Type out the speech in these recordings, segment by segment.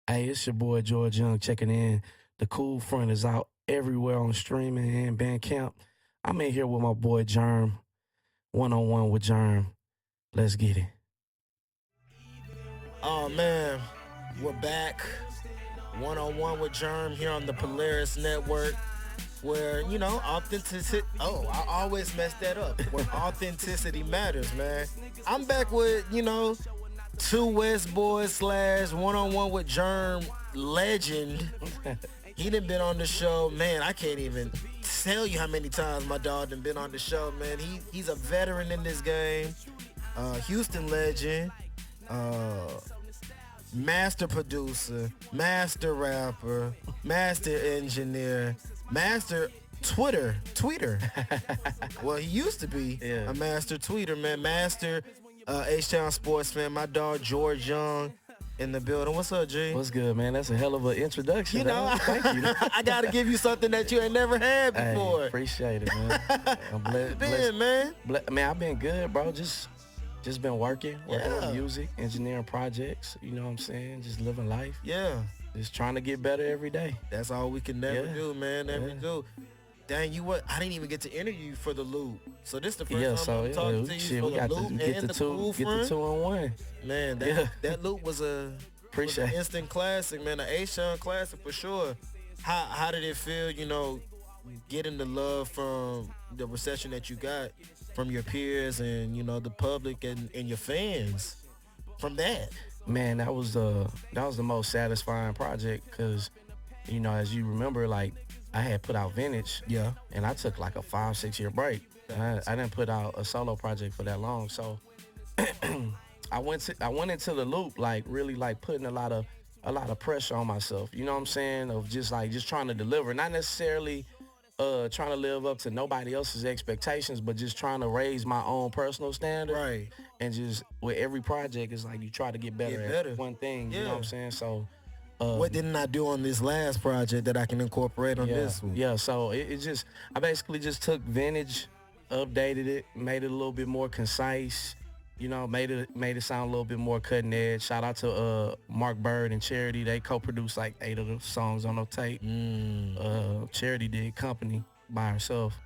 Hey, it's your boy George Young checking in. The Cool Front is out everywhere on streaming and Bandcamp. I'm in here with my boy Jerm, one on one with Jerm. Let's get it. Oh man, we're back. One on one with Jerm here on the Polaris Network. Where, authenticity. Oh, I always mess that up. Where authenticity matters, man. I'm back with, two West Boys slash one on one with Jerm legend. He done been on the show, man. I can't even tell you how many times my dog done been on the show, man. He's a veteran in this game. Houston legend. Master producer, master rapper, master engineer, master tweeter. Well, he used to be a master tweeter, man. Master H-Town sports fan. My dog George Young in the building. What's up, G? What's good, man? That's a hell of an introduction. Thank you. I gotta give you something that you ain't never had before. Hey, appreciate it, man. I'm blessed. Man. Man, I've been good, bro. Just been working on music, engineering projects, you know what I'm saying? Just living life. Yeah. Just trying to get better every day. That's all we can never do, man. Never do. Dang, I didn't even get to interview you for the loop. So this the first time I'm talking to you for the loop and the Cool Front. Get the 2-on-1. Man, that loop was an instant classic, man. An H-Town classic for sure. How did it feel, getting the love from the reception that you got from your peers and, the public and your fans from that? Man, that was the most satisfying project because, as you remember, like, I had put out Vintage. Yeah. And I took like a 5-6 year break. I didn't put out a solo project for that long. So I went into the loop like really like putting a lot of pressure on myself. You know what I'm saying? Of just trying to deliver. Not necessarily trying to live up to nobody else's expectations, but just trying to raise my own personal standard. Right. And just with every project, it's like you try to get better at one thing. You know what I'm saying? So what didn't I do on this last project that I can incorporate on this one? Yeah, so I basically just took Vintage, updated it, made it a little bit more concise, made it sound a little bit more cutting edge. Shout out to Mark Bird and Charity. They co-produced like 8 of the songs on the tape. Charity did Company by herself.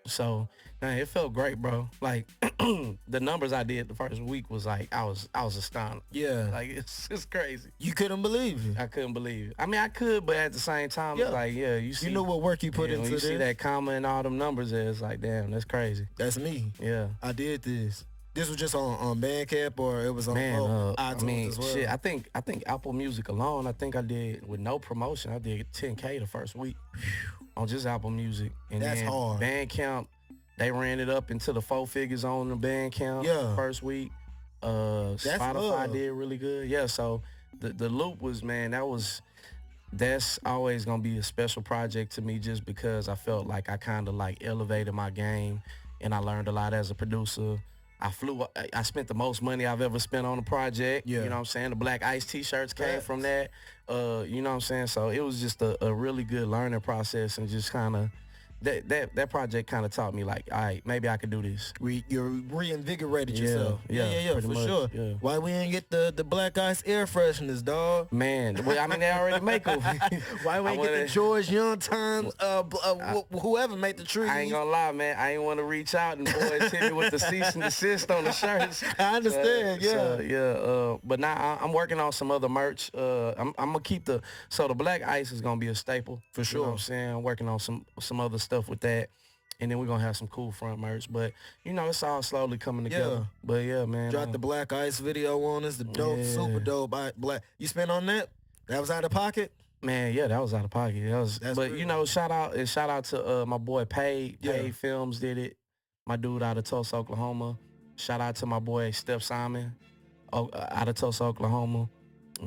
So man, it felt great, bro. Like the numbers I did the first week was like I was astonished. Yeah, like it's crazy. You couldn't believe it. I couldn't believe it. I mean, I could, but at the same time, it's like you know what work you put into when you this. See that comma and all them numbers, it's like damn, that's crazy. That's me. Yeah, I did this. This was just on Bandcamp or it was on iTunes as well? Shit, I think Apple Music alone, I think I did with no promotion, I did 10K the first week on just Apple Music. And that's then hard. Bandcamp, they ran it up into the 4 figures on the Bandcamp first week. Spotify did really good. Yeah, so the loop was, man, that's always gonna be a special project to me just because I felt like I kind of like elevated my game and I learned a lot as a producer. I spent the most money I've ever spent on a project. Yeah. You know what I'm saying? The Black Ice t-shirts came from that. You know what I'm saying? So it was just a really good learning process and just kind of that project kind of taught me like, all right, maybe I could do this. You reinvigorated yourself. Yeah, for much, sure. Yeah. Why we ain't get the Black Ice air fresheners, dog? Man, well, I mean, they already make them. Why we ain't get the George Young times, whoever made the trees? I ain't gonna lie, man. I ain't want to reach out and boys hit me with the cease and desist on the shirts. I understand, but now I'm working on some other merch. I'm gonna keep the Black Ice is gonna be a staple. For sure. You know what I'm saying? I'm working on some other stuff with that. And then we're going to have some Cool Front merch. But, it's all slowly coming together. Yeah. But, yeah, man. Dropped the Black Ice video on us. The dope, super dope. Black. You spent on that? That was out of pocket? Man, yeah, that was out of pocket. Shout out to my boy Paid. Paid Films did it. My dude out of Tulsa, Oklahoma. Shout out to my boy Steph Simon out of Tulsa, Oklahoma.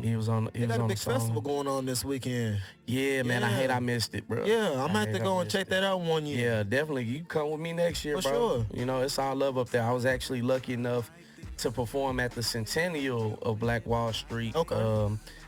He was on They got a big song. festival going on this weekend. Yeah, man. I hate I missed it, bro. Yeah, I'm gonna have to go and check that out one year. Yeah, definitely. You come with me next year, For bro. sure. It's all love up there. I was actually lucky enough to perform at the Centennial of Black Wall Street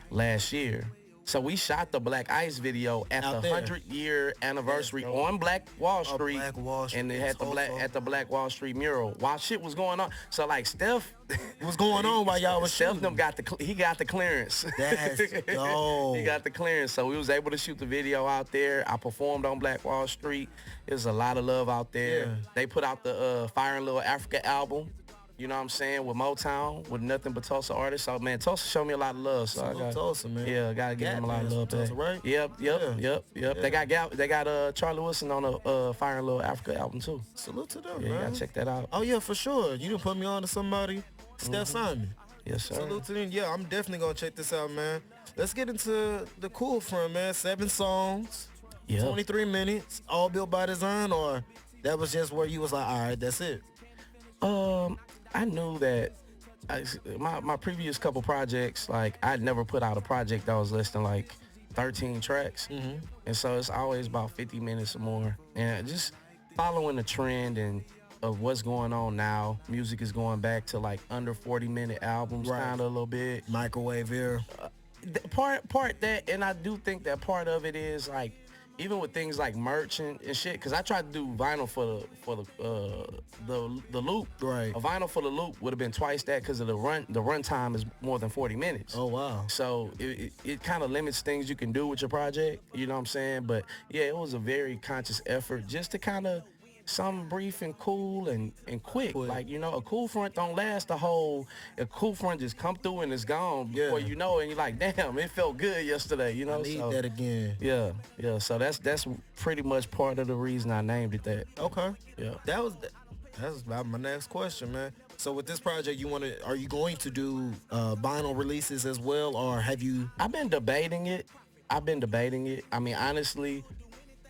last year. So we shot the Black Ice video at Out the there. 100-year anniversary bro. on Black Wall Street. Black Wall Street, And it had Tulsa. at the Black Wall Street mural while shit was going on. So like Steph, What's going on while y'all was Steph shooting? them he got the clearance. That's dope. He got the clearance, so we was able to shoot the video out there. I performed on Black Wall Street. There's a lot of love out there. Yeah. They put out the Fire and Little Africa album. You know what I'm saying? With Motown, with nothing but Tulsa artists. So man, Tulsa showed me a lot of love. So I got Tulsa, man. Yeah, gotta give them a lot of love. Tulsa, right? Yep. Yeah. They got Charlie Wilson on the Fire and Little Africa album too. Salute to them, Yeah, you man. gotta check that out. Oh yeah, for sure. You didn't put me on to somebody. Steph Simon. Yes, sir. Salute to them. Yeah, I'm definitely gonna check this out, man. Let's get into the cool front, man. 7 songs, Yeah. 23 minutes, all built by design, or that was just where you was like, all right, that's it. I knew that my previous couple projects, like I'd never put out a project that was less than like 13 tracks. And so it's always about 50 minutes or more. And just following the trend and of what's going on now. Music is going back to like under 40-minute albums, Right. kind of a little bit. Microwave era. Part that, and I do think that part of it is like, even with things like merch and shit, because I tried to do vinyl for the loop. Right. A vinyl for the loop would have been twice that because of the run time is more than 40 minutes. Oh wow. So it kind of limits things you can do with your project. You know what I'm saying? But yeah, it was a very conscious effort just to kind of something brief and cool and quick. Like, you know, a cool front don't last a cool front just come through and it's gone before Yeah. you know it, and you're like, damn, it felt good yesterday, you know? I need So, that again. yeah. So that's pretty much part of the reason I named it that. Okay. Yeah. That's about my next question, man. So with this project, are you going to do vinyl releases as well, or have you? I've been debating it. I mean, honestly,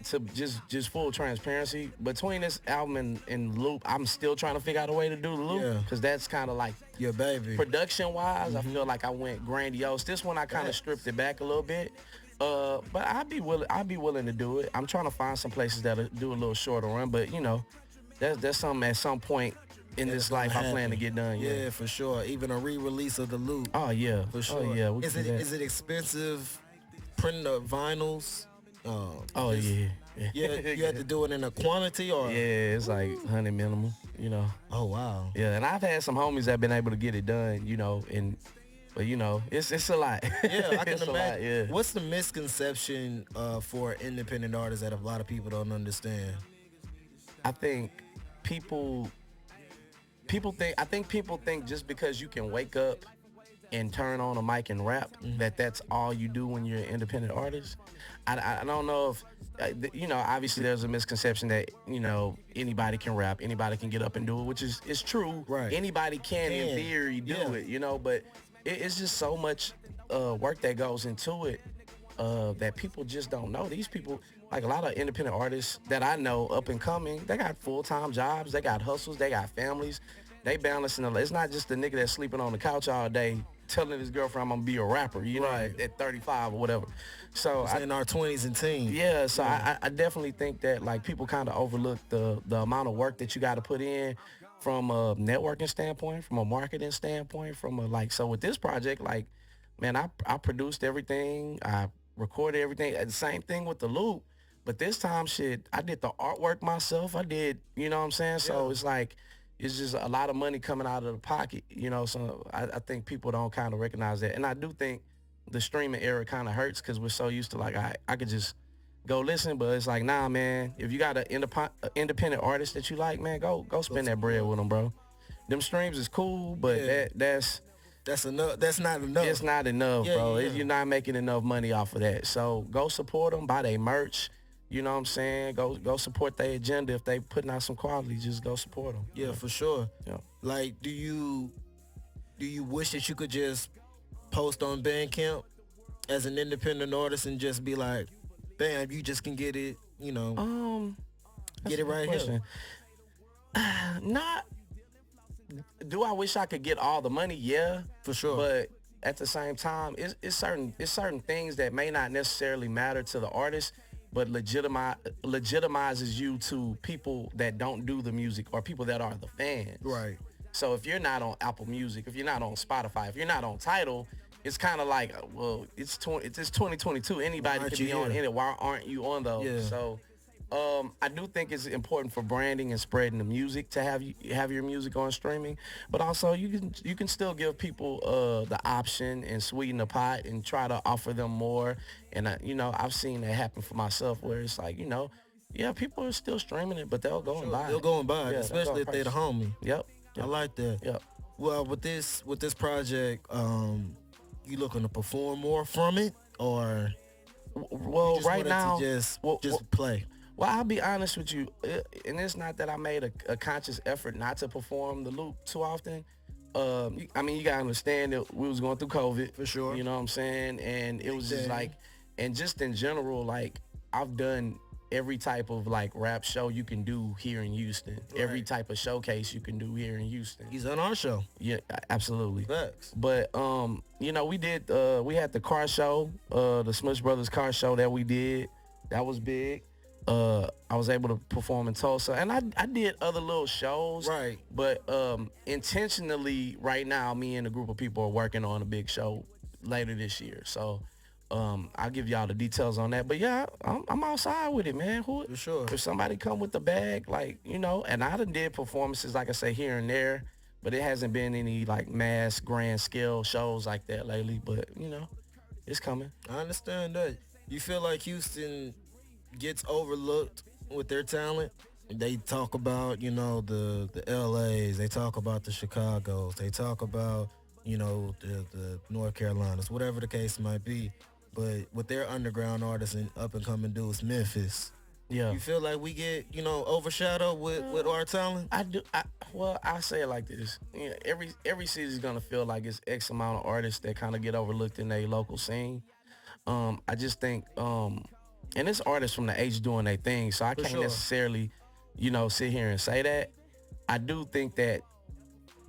to just full transparency, between this album and loop, I'm still trying to figure out a way to do the loop, Yeah. because that's kind of like, Yeah, baby. production wise, I feel like I went grandiose. This one I kind of stripped it back a little bit, but I'd be willing to do it. I'm trying to find some places that'll do a little shorter run, but you know, that's something at some point in this life I plan to get done. Yeah, for sure. Even a re-release of the loop. Oh yeah, For sure. Oh yeah. we Is can it do that. is it expensive printing the vinyls? Oh yeah. Yeah, you had to do it in a quantity, or? Yeah, it's like 100 minimum, you know. Oh wow. Yeah, and I've had some homies that been able to get it done, you know, but you know, it's a lot. Yeah, I can It's a lot, imagine. yeah. What's the misconception for independent artists that a lot of people don't understand? I think people think just because you can wake up and turn on a mic and rap, that's all you do when you're an independent artist. I don't know if, you know, obviously there's a misconception that, you know, anybody can rap, anybody can get up and do it, which is true. Right. Anybody can in theory do Yeah. it, you know, but it's just so much work that goes into it that people just don't know. These people, like a lot of independent artists that I know up and coming, they got full-time jobs, they got hustles, they got families, they balancing. It's not just the nigga that's sleeping on the couch all day telling his girlfriend I'm gonna be a rapper, you know, at 35 or whatever. So In our 20s and teens. yeah, so I definitely think that like people kind of overlook the amount of work that you got to put in from a networking standpoint, from a marketing standpoint, from a like. So with this project, like, man, I produced everything, I recorded everything. The same thing with the loop, but this time, shit, I did the artwork myself. I did, you know what I'm saying? So it's like, it's just a lot of money coming out of the pocket, you know? So I think people don't kind of recognize that. And I do think the streaming era kind of hurts because we're so used to like, I could just go listen, but it's like, nah, man, if you got an independent artist that you like, man, go spend that bread with them, bro. Them streams is cool, but that's enough. That's not enough. it's not enough, bro. Yeah. You're not making enough money off of that. So go support them, buy their merch. You know what I'm saying? Go support their agenda. If they putting out some quality, just go support them. Yeah, for sure. Yeah. Like, do you wish that you could just post on Bandcamp as an independent artist and just be like, bam, you just can get it, you know, That's get a it good right question. here. Not. Do I wish I could get all the money? Yeah, For sure. But at the same time, it's certain things that may not necessarily matter to the artist, but legitimizes you to people that don't do the music or people that are the fans. Right. So if you're not on Apple Music, if you're not on Spotify, if you're not on Tidal, it's kind of like, well, it's 2022. Anybody Aren't can you be on here? it. Why aren't you on those? Yeah. So, I do think it's important for branding and spreading the music to have your music on streaming, but also you can still give people the option and sweeten the pot and try to offer them more. And I've seen that happen for myself where it's like, yeah, people are still streaming it, but they'll For go and sure. buy They'll it. go and buy it, Yeah, they'll go especially and if they the purchase homie. it. Yep. I Yep. like that. Yep. Well, with this project, you looking to perform more from it, or you Well, just right wanted to now, just well, just play? well, I'll be honest with you, and it's not that I made a conscious effort not to perform the loop too often. I mean, you gotta understand that we was going through COVID. For sure. You know what I'm saying? And it was just thing. like, and just in general, like I've done every type of like rap show you can do here in Houston. Every Right. type of showcase you can do here in Houston. He's on our show. Yeah, absolutely. Facts. But we had the car show, the Smush Brothers car show that we did. That was big. I was able to perform in Tulsa, and I did other little shows. Right. But intentionally, right now, me and a group of people are working on a big show later this year. So I'll give y'all the details on that. But yeah, I'm outside with it, man. For sure. If somebody come with the bag, like, and I done did performances, like I say, here and there, but it hasn't been any like mass grand scale shows like that lately. But it's coming. I understand that. You feel like Houston gets overlooked with their talent? They talk about, the LAs, they talk about the Chicagos, they talk about, the North Carolinas, whatever the case might be. But with their underground artists and up and coming dudes, Memphis, Yeah. you feel like we get, overshadowed with our talent? I do. I say it like this. Every city is gonna feel like it's X amount of artists that kind of get overlooked in their local scene. I just think, and it's artists from the H doing their thing, so I can't sure. necessarily, sit here and say that. I do think that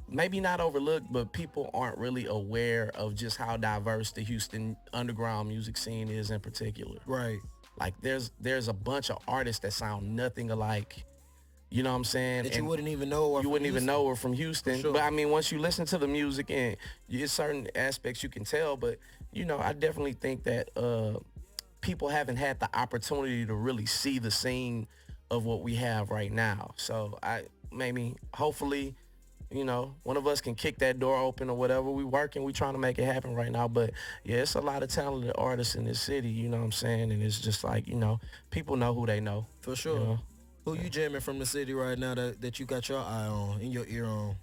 maybe not overlooked, but people aren't really aware of just how diverse the Houston underground music scene is in particular. Right. Like there's a bunch of artists that sound nothing alike. You know what I'm saying? That you And wouldn't even know. you wouldn't even know her from Houston. sure. But I mean, once you listen to the music and there's certain aspects you can tell. But I definitely think that people haven't had the opportunity to really see the scene of what we have right now. So hopefully, one of us can kick that door open or whatever. We working, we trying to make it happen right now. But yeah, it's a lot of talented artists in this city, you know what I'm saying? And it's just like, people know who they know. For sure. You know? Who you jamming from the city right now that you got your eye on, in your ear on?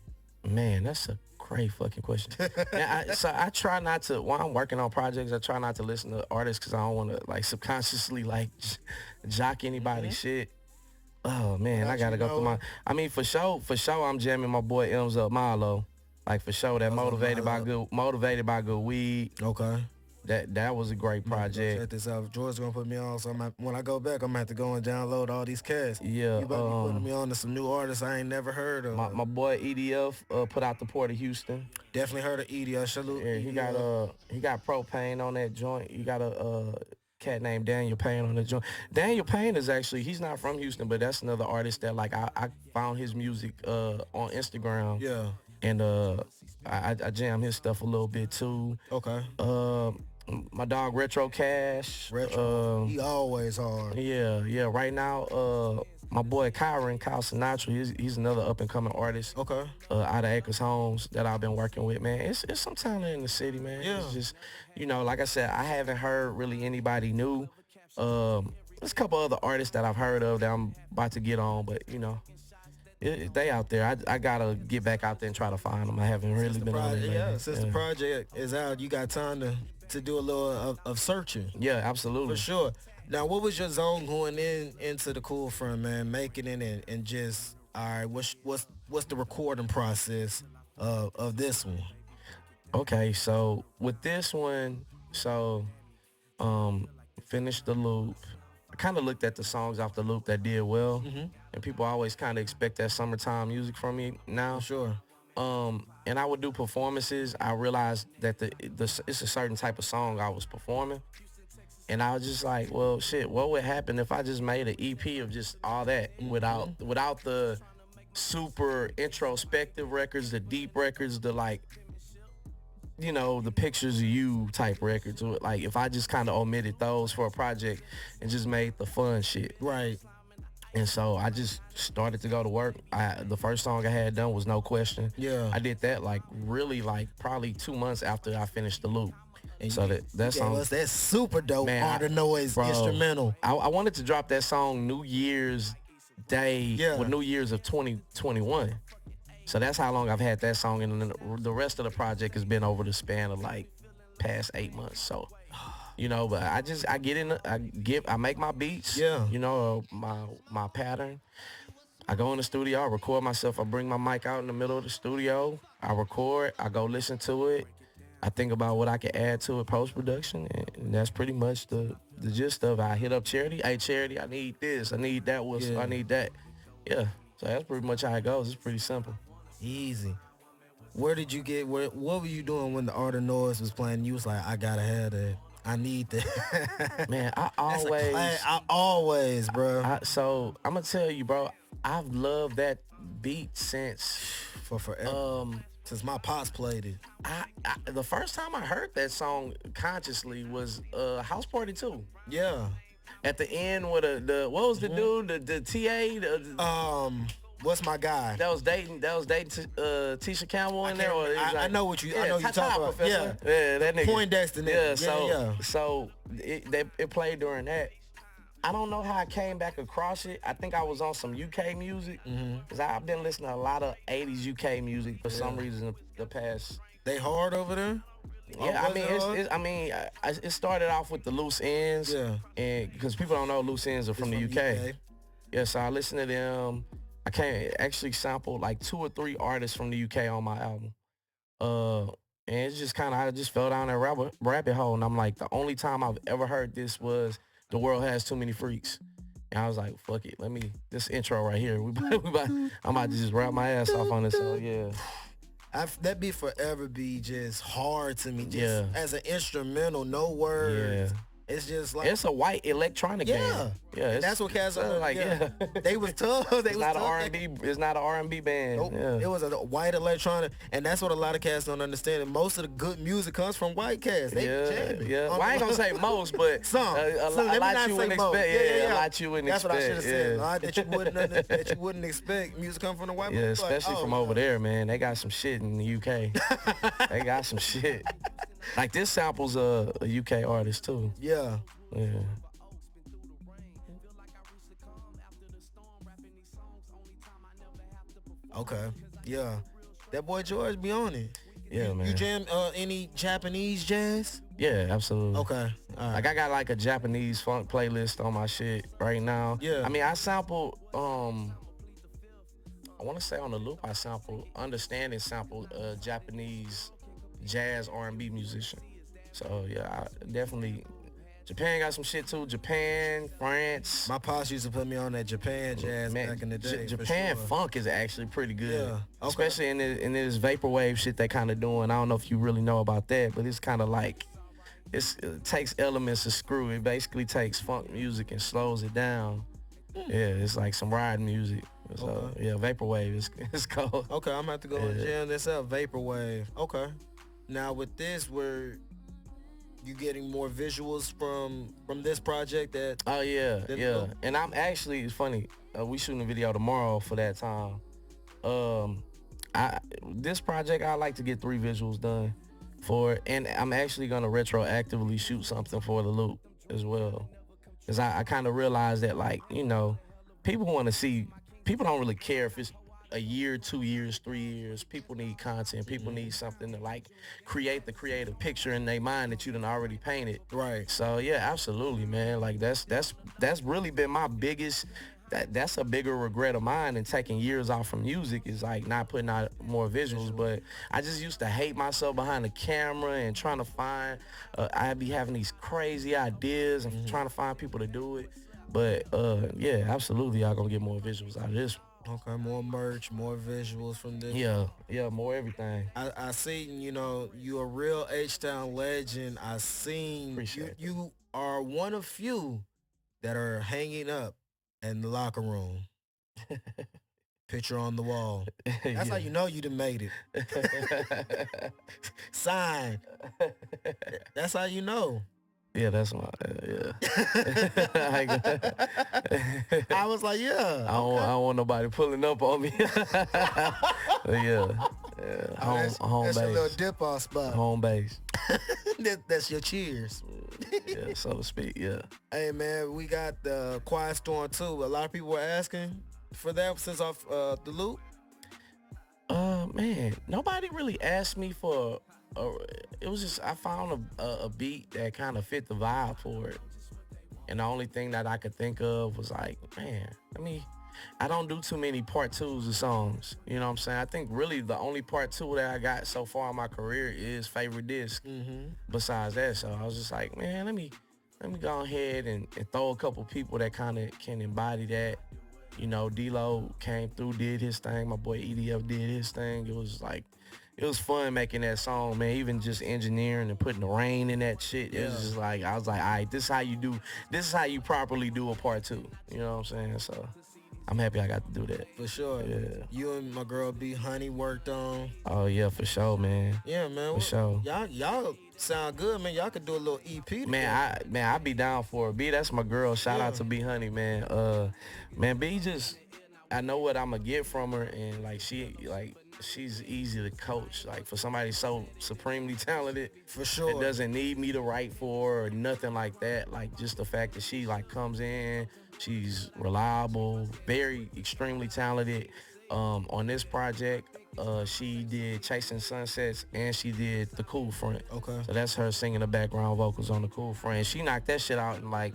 Man, that's a great fucking question. So I try not to, while I'm working on projects, I try not to listen to artists because I don't want to like subconsciously like jock anybody's shit. Oh man, I gotta go through I mean, for sure, I'm jamming my boy M's Up Milo. Like for sure, that motivated by good weed. Okay. That was a great project. Check this out. George's gonna put me on, so when I go back, I'm gonna have to go and download all these cats. Yeah, You better be putting me on to some new artists I ain't never heard of. My boy EDF put out the Port of Houston. Definitely heard of EDF. Salute. Yeah, he got propane on that joint. You got a cat named Daniel Payne on the joint. Daniel Payne is actually, he's not from Houston, but that's another artist that like I found his music on Instagram. Yeah. And I jam his stuff a little bit too. Okay. My dog Retro Cash. He always hard. Yeah. Right now, my boy Kyle Sinatra, he's another up and coming artist. Okay. Out of Acres Homes that I've been working with, man. It's some talent in the city, man. Yeah. It's just, like I said, I haven't heard really anybody new. There's a couple other artists that I've heard of that I'm about to get on, but they out there. I gotta get back out there and try to find them. I haven't really been on it lately. Since the project is out, you got time to do a little of searching. Yeah, absolutely. For sure. Now, what was your zone going into the Cool Front, man? Making it and just, all right, what's the recording process of this one? Okay, so with this one, finished the loop. I kind of looked at the songs off the loop that did well, and people always kind of expect that summertime music from me now. For sure. And I would do performances. I realized that it's a certain type of song I was performing. And I was just like, well, shit, what would happen if I just made an EP of just all that without the super introspective records, the deep records, the like you know, the pictures of you type records. Or like if I just kind of omitted those for a project and just made the fun shit. Right. And so I just started to go to work. The first song I had done was No Question. Yeah. I did that like really like probably 2 months after I finished the loop. And So you that gave song, us that super dope man, Art of Noise bro, instrumental. I wanted to drop that song New Year's Day Yeah. with New Year's of 2021. So that's how long I've had that song, and then the rest of the project has been over the span of like past 8 months. So, you know, but I get in, I make my beats. Yeah. You know, my pattern. I go in the studio, I record myself. I bring my mic out in the middle of the studio. I record. I go listen to it. I think about what I can add to it post production, and that's pretty much the gist of it. I hit up Charity. Hey, Charity, I need this. I need that whistle. Yeah. I need that. Yeah. So that's pretty much how it goes. It's pretty simple. Easy. Where did you get? What were you doing when the Art of Noise was playing? You was like, I gotta have that. I need that. Man, I always, bro. So I'm gonna tell you, bro. I've loved that beat since For forever. Since my pops played it. the first time I heard that song consciously was House Party 2. Yeah. At the end with the what was the dude, the TA, What's my guy? that was dating Tisha Campbell in there, or it was I like, know what you. I yeah, know you Ta-Ta, talking about. Professor. Yeah. Yeah, that nigga. Poindexter nigga. Yeah, Yeah. so it played during that. I don't know how I came back across it. I think I was on some UK music because I've been listening to a lot of 80s UK music for some reason the past. They hard over there. Yeah, Oh, was it hard? it started off with the Loose Ends. Yeah. And because people don't know Loose Ends are from the UK. Yeah, so I listened to them. I can't actually sample like 2 or 3 artists from the UK on my album. And it's just kind of, I just fell down that rabbit hole, and I'm like, the only time I've ever heard this was The World Has Too Many Freaks. And I was like, fuck it, this intro right here, I'm about to just rap my ass off on this. So yeah. That be forever be just hard to me. Just Yeah. as an instrumental, no words. Yeah. It's just like It's a white electronic band. Yeah, And that's what cats are like. Yeah. They was tough. They It's was not tough. an R&B. It's not an R&B band. Nope. Yeah. It was a white electronic, and that's what a lot of cats don't understand. And most of the good music comes from white cats. They jamming. Yeah. Well, I ain't gonna say most, but some. a Let me lot not you say wouldn't most. expect. Yeah, a lot you wouldn't That's expect. what I should have said. Yeah. A lot that you wouldn't expect music come from the white. Yeah, people. Like, especially oh, from over there, man. They got some shit in the UK. They got some shit. Like this sample's a UK artist too. Yeah. Yeah. Okay. Yeah. That boy George be on it. Yeah, man. You jam any Japanese jazz? Yeah, absolutely. Okay. All right. Like I got like a Japanese funk playlist on my shit right now. Yeah. I mean, I sampled I want to say on the loop I sampled Japanese jazz R&B musician. So yeah, I definitely Japan got some shit too. Japan, France. My pops used to put me on that Japan jazz back in the day. for Japan sure. funk is actually pretty good. Yeah, okay. Especially in this vaporwave shit they kind of doing. I don't know if you really know about that, but it's kind of like it takes elements of screw. It basically takes funk music and slows it down. Yeah, it's like some ride music. So yeah, vaporwave it's cold. Okay, I'm gonna have to go and jam this out. Vaporwave. Okay. Now with this, where you getting more visuals from this project that? Oh yeah, Didn't yeah. know. And I'm actually, it's funny. We shooting a video tomorrow for that time. This project I like to get 3 visuals done for it, and I'm actually gonna retroactively shoot something for the loop as well, because I kind of realized that, like, you know, people want to see. People don't really care if it's a year, 2 years, 3 years. People need content. People need something to like create the creative picture in their mind that you done already painted. Right. So yeah, absolutely, man. Like that's really been my biggest. That's a bigger regret of mine than taking years off from music, is like not putting out more visuals. But I just used to hate myself behind the camera and trying to find. I'd be having these crazy ideas and trying to find people to do it. But yeah, absolutely, y'all gonna get more visuals out of this. Okay, more merch, more visuals from this. Yeah, more everything. I seen, you a real H-Town legend. I seen Appreciate it. you are one of few that are hanging up in the locker room. Picture on the wall. That's how Yeah. you know you done made it. Sign. That's how you know. Yeah, that's my yeah. I was like, I yeah, don't, I okay. don't want nobody pulling up on me. Yeah, Oh, home that's your little base, dip off spot. home base. That's your cheers. Yeah, so to speak. Yeah. Hey man, we got the Quiet Storm too. A lot of people were asking for that since off the loop. Man, nobody really asked me for. A, it was just I found a beat that kind of fit the vibe for it, and the only thing that I could think of was like, man, I don't do too many part twos of songs. You know what I'm saying? I think really the only part two that I got so far in my career is favorite disc. Besides that, so I was just like, man, let me go ahead and throw a couple people that kind of can embody that. You know, D-Lo came through, did his thing. My boy EDF did his thing. It was fun making that song, man. Even just engineering and putting the rain in that shit. It was just like, I was like, all right, this is how you properly do a part two. You know what I'm saying? So I'm happy I got to do that. For sure. Yeah. You and my girl B Honey worked on. Oh yeah, for sure, man. Yeah, man. For sure. Y'all sound good, man. Y'all could do a little EP. Man, I be down for it. B, that's my girl. Shout out to B Honey, man. Man, B just, I know what I'm gonna get from her, and she's easy to coach. Like for somebody so supremely talented, For sure. it doesn't need me to write for her or nothing like that. Like just the fact that she like comes in, she's reliable, very extremely talented. On this project, she did Chasing Sunsets and she did The Cool Front. Okay. So that's her singing the background vocals on The Cool Front. And she knocked that shit out in like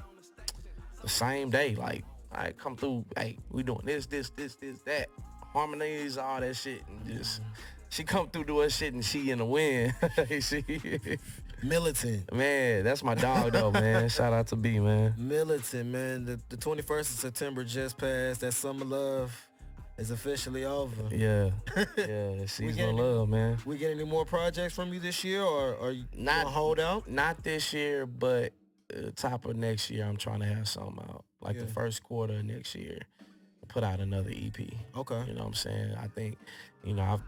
the same day. Like, I come through, hey, we doing this, that. Harmonies, all that shit. And just, she come through doing shit and she in the wind. she, Militant. man, that's my dog though, man. Shout out to B, man. Militant, man. The 21st of September just passed. That summer love is officially over. Yeah. Yeah, season of love, man. We get any more projects from you this year, or are you Not- gonna hold out? Not this year, but top of next year, I'm trying to have something out. Like the first quarter of next year, put out another EP. Okay. You know what I'm saying? I think,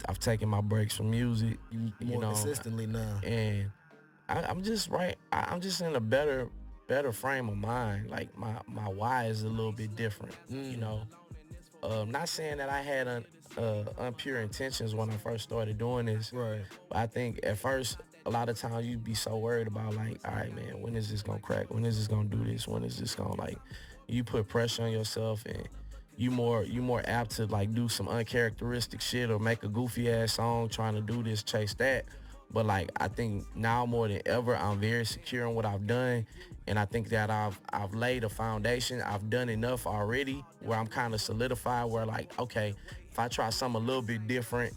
I've taken my breaks from music. More consistently now. And I'm just I'm just in a better frame of mind. Like my why is a little bit different. You know, not saying that I had unpure intentions when I first started doing this. Right. But I think at first, a lot of times you'd be so worried about like, all right, man, when is this gonna crack? When is this gonna do this? When is this gonna like? You put pressure on yourself and you more apt to like do some uncharacteristic shit or make a goofy ass song trying to do this, chase that. But like I think now more than ever, I'm very secure in what I've done, and I think that I've laid a foundation. I've done enough already where I'm kind of solidified. Where like, okay, if I try something a little bit different,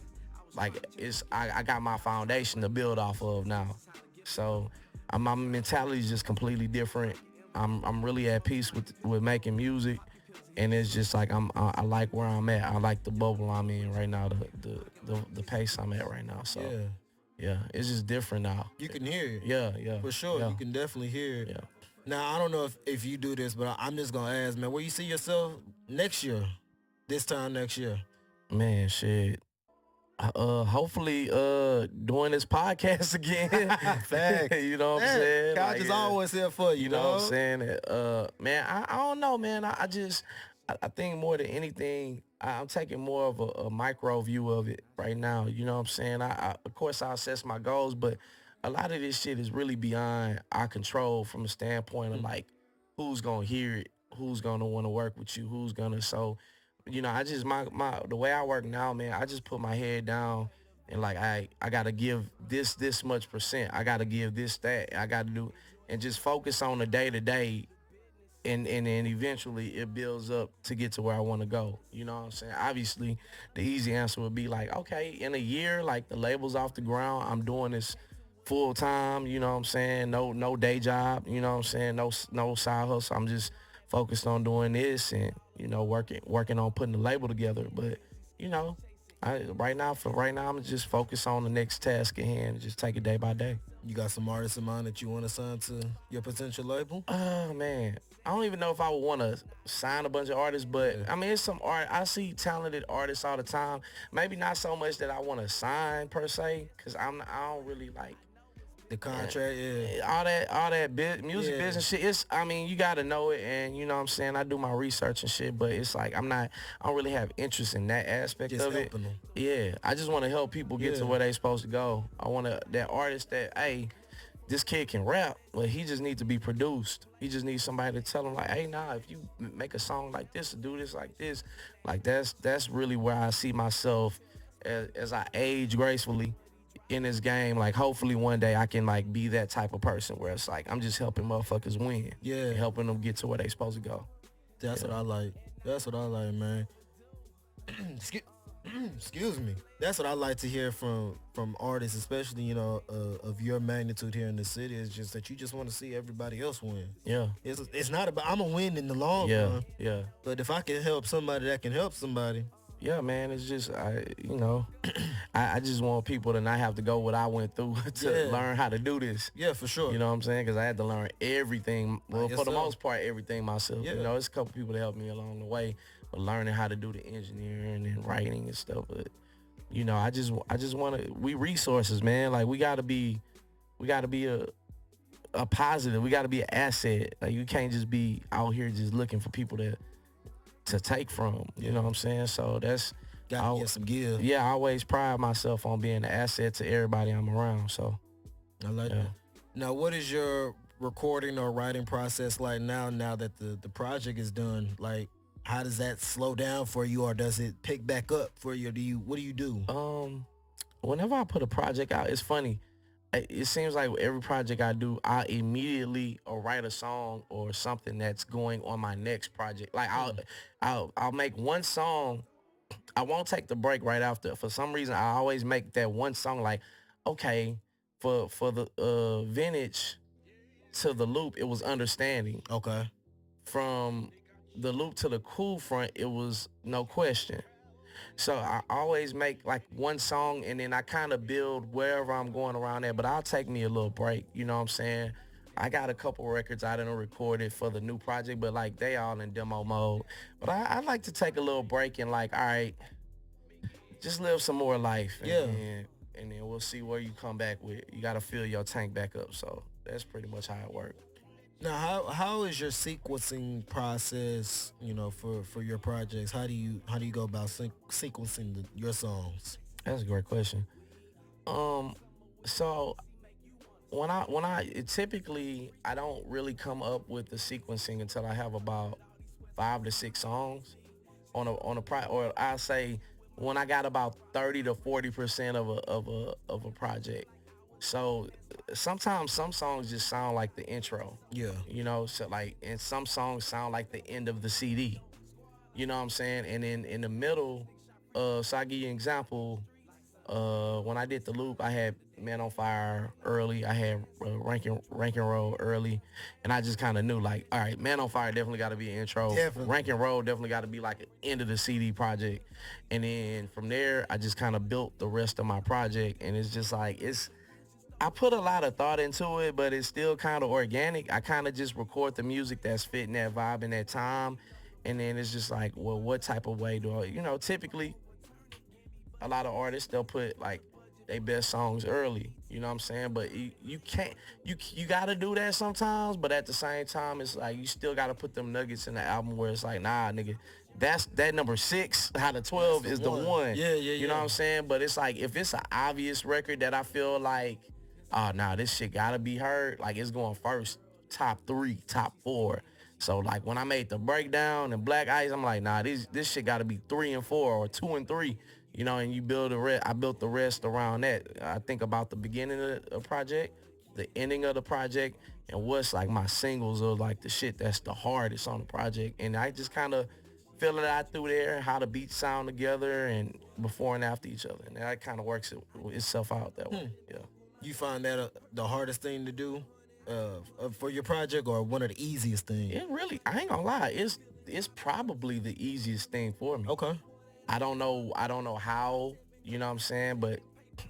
like I got my foundation to build off of now. So my mentality is just completely different. I'm really at peace with making music, and it's just like I like where I'm at. I like the bubble I'm in right now, the pace I'm at right now. So. Yeah, it's just different now. You can hear it. Yeah. For sure, yeah. you can definitely hear it. Yeah. Now, I don't know if you do this, but I'm just going to ask, man, where you see yourself next year, this time next year? Man, shit. Hopefully, doing this podcast again. Facts. You know what I'm saying? Couch is always here for you, You know what I'm saying? Man, I don't know, man. I think more than anything, I'm taking more of a micro view of it right now. You know what I'm saying? Of course, I assess my goals, but a lot of this shit is really beyond our control from a standpoint of like who's gonna hear it, who's gonna want to work with you, who's gonna. So, I just the way I work now, man. I just put my head down and like I gotta give this much percent. I gotta give this that. I gotta do and just focus on the day to day. And then eventually it builds up to get to where I want to go. You know what I'm saying? Obviously, the easy answer would be like, okay, in a year, like the label's off the ground, I'm doing this full time. You know what I'm saying? No day job. You know what I'm saying? No side hustle. I'm just focused on doing this and working on putting the label together. But right now, I'm just focused on the next task at hand and just take it day by day. You got some artists in mind that you want to sign to your potential label? Oh man, I don't even know if I would want to sign a bunch of artists, but Yeah. I mean, it's some art. I see talented artists all the time. Maybe not so much that I want to sign per se, cause I don't really like The contract, yeah. all that music Yeah. business shit. It's I mean, you gotta know it, and you know what I'm saying. I do my research and shit, but it's like I don't really have interest in that aspect Just of it. helping them. Yeah, I just want to help people get to Yeah. where they supposed to go. I want that artist that hey, this kid can rap, but he just needs to be produced. He just needs somebody to tell him like, hey, nah, if you make a song like this, or do this like this, like that's really where I see myself as I age gracefully in this game. Like hopefully one day I can like be that type of person where it's like I'm just helping motherfuckers win, Yeah. helping them get to where they supposed to go. That's what I like. That's what I like, man. Excuse, excuse me. That's what I like to hear from artists, especially of your magnitude here in the city. Is just that you just want to see everybody else win. Yeah, It's not about I'm a win in the long yeah, run, yeah. but if I can help somebody that can help somebody, Yeah, man, it's just I just want people to not have to go what I went through to Yeah. learn how to do this. yeah, for sure. You know what I'm saying? Because I had to learn everything. Well, guess for the so. most part, everything myself. Yeah. You know, it's a couple people that helped me along the way, but learning how to do the engineering and writing and stuff. But you know, I just want to. We resources, man. Like we gotta be a positive. We gotta be an asset. Like you can't just be out here just looking for people to take from. You know what I'm saying? So that's Got I'll- to get some give. yeah. I always pride myself on being an asset to everybody I'm around. So I like Yeah. that. Now, what is your recording or writing process like now? Now that the project is done, like how does that slow down for you, or does it pick back up for you? What do you do? whenever I put a project out, it's funny. It seems like every project I do, I immediately or write a song or something that's going on my next project. Like I'll make one song. I won't take the break right after. For some reason, I always make that one song like, okay, for the vintage to the loop, it was understanding. Okay. From the loop to the cool front, it was no question. So I always make like one song and then I kind of build wherever I'm going around there, but I'll take me a little break. You know what I'm saying? I got a couple records I didn't record it for the new project, but like they all in demo mode. But I like to take a little break and like, all right, just live some more life. Yeah. And then we'll see where you come back with. You got to fill your tank back up. So that's pretty much how it works. Now, how is your sequencing process? For your projects, how do you go about sequencing your songs? That's a great question. So typically I don't really come up with the sequencing until I have about 5 to 6 songs on a or I say when I got about 30 to 40% of a project. So sometimes some songs just sound like the intro. Yeah. You know, so like, and some songs sound like the end of the CD. You know what I'm saying? And then in the middle, so I give you an example. When I did the loop, I had Man on Fire early. I had Rankin Roll early, and I just kind of knew like, all right, Man on Fire definitely got to be an intro. Definitely. Rankin Roll definitely got to be like an end of the CD project, and then from there, I just kind of built the rest of my project, and it's just like I put a lot of thought into it, but it's still kind of organic. I kind of just record the music that's fitting that vibe in that time, and then it's just like, well, what type of way do I, typically a lot of artists, they'll put like their best songs early, you know what I'm saying? But you can't, you gotta do that sometimes, but at the same time, it's like you still gotta put them nuggets in the album where it's like, nah, nigga, that number 6 out of 12 is the one. Yeah. You know what I'm saying? But it's like, if it's an obvious record that I feel like, oh, nah, this shit gotta be heard, like it's going first, top 3, top 4. So like when I made the breakdown and Black Ice, I'm like, nah, this shit gotta be 3 and 4 or 2 and 3. And you build I built the rest around that. I think about the beginning of the project, the ending of the project, and what's like my singles or like the shit that's the hardest on the project. And I just kind of fill it out through there, how the beats sound together and before and after each other. And that kind of works itself out that way. Yeah. You find that the hardest thing to do for your project, or one of the easiest things? It really, I ain't gonna lie, it's probably the easiest thing for me. Okay. I don't know how, you know what I'm saying, but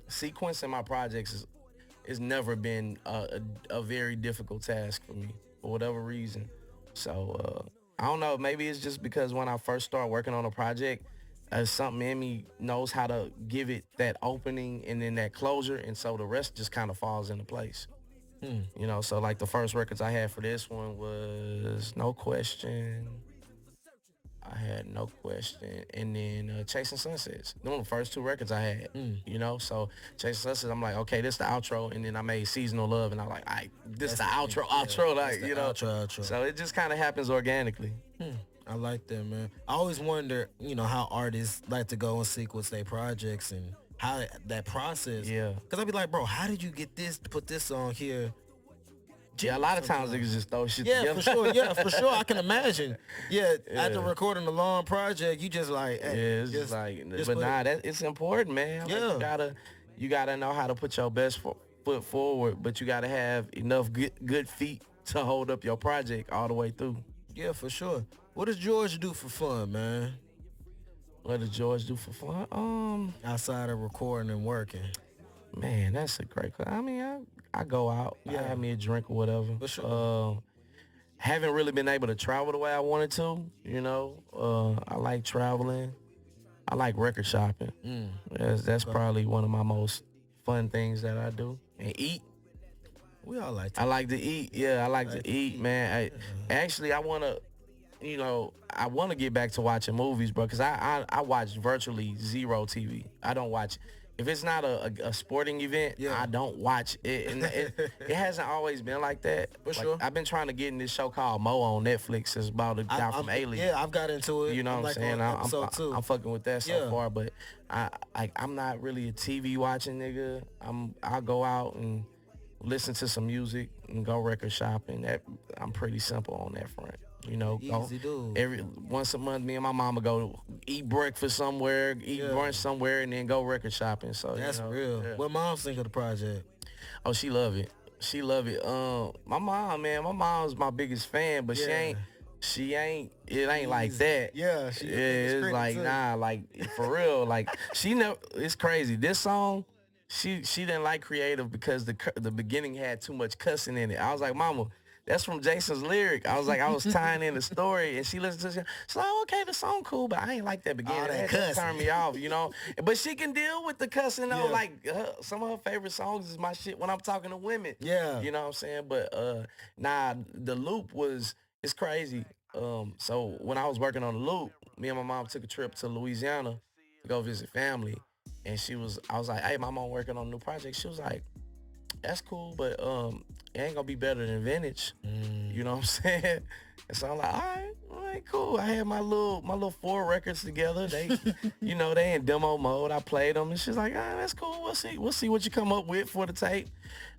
sequencing my projects is it's never been a very difficult task for me for whatever reason. So I don't know. Maybe it's just because when I first start working on a project, something in me knows how to give it that opening and then that closure, and so the rest just kind of falls into place. You know, so like the first records I had for this one was No Question. I had No Question, and then Chasing Sunsets. Them were the first two records I had. You know, so Chasing Sunsets, I'm like, okay, this the outro, and then I made Seasonal Love, and I'm like, all right, this the outro, like, you know. Outro. So it just kind of happens organically. I like that, man. I always wonder, how artists like to go and sequence their projects and how that process. Yeah. Because I'd be like, bro, how did you get this to put this on here? Yeah, a lot of times niggas just throw shit Yeah, together. for sure. Yeah, for sure. I can imagine. Yeah, after recording a long project, you just like, Yeah, hey, it's just like, just but put nah, it's important, man. Like, Yeah. you gotta know how to put your best foot forward, but you gotta have enough good feet to hold up your project all the way through. Yeah, for sure. What does George do for fun, man? What does George do for fun? Outside of recording and working. Man, that's a great question. I mean, I go out, I have me a drink or whatever. For sure. Haven't really been able to travel the way I wanted to, you know. I like traveling. I like record shopping. That's probably one of my most fun things that I do. And eat. We all like to I like to eat. Yeah, I like to eat, man. Actually, I want to, I want to get back to watching movies, bro, because I watch virtually zero TV. I don't watch. If it's not a sporting event, I don't watch it. And it hasn't always been like that. For sure. I've been trying to get in this show called Mo on Netflix. It's about a guy from Alien. Yeah, I've got into it. You know what I'm saying? I'm fucking with that so far, but I'm not really a TV watching nigga. I'll go out and listen to some music and go record shopping. I'm pretty simple on that front. You know, Easy dude. once a month, me and my mama go eat breakfast somewhere, eat brunch somewhere, and then go record shopping. So that's real. Yeah. What mom think of the project? Oh, she love it. She love it. My mom, man, my mom's my biggest fan, but it ain't like that. Yeah, it's like too. nah, like for real, like she never. It's crazy. This song, she didn't like Creative because the beginning had too much cussing in it. I was like, Mama, that's from Jason's lyric. I was tying in the story, and she listened to it. She's like, oh, okay, the song cool, but I ain't like that beginning. That just turned me off, you know. But she can deal with the cussing, though. Like, some of her favorite songs is my shit when I'm talking to women. Yeah. You know what I'm saying? But, the loop it's crazy. So when I was working on the loop, me and my mom took a trip to Louisiana to go visit family. And I was like, hey, my mom working on a new project. She was like, that's cool, but it ain't gonna be better than Vintage. You know what I'm saying? And so I'm like, all right, cool. I had my little 4 records together. They, they in demo mode. I played them, and she's like, that's cool. We'll see what you come up with for the tape.